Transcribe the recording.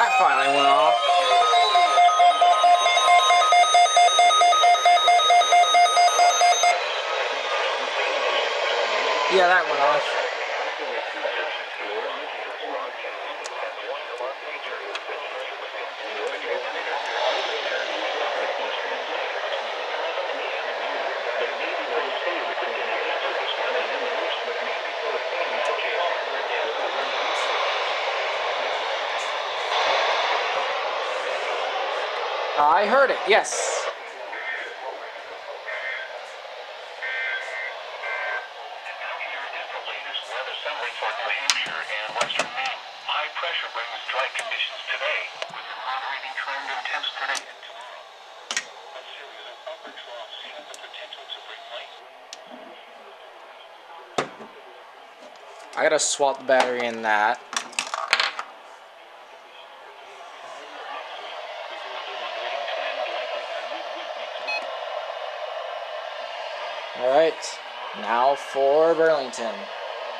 that finally went off. Yeah, that went off. I heard it, yes. High pressure brings dry conditions today, with a moderating trend and temps today. A series of upper troughs have the potential to bring light. I gotta swap the battery in that. Alright, now for Burlington.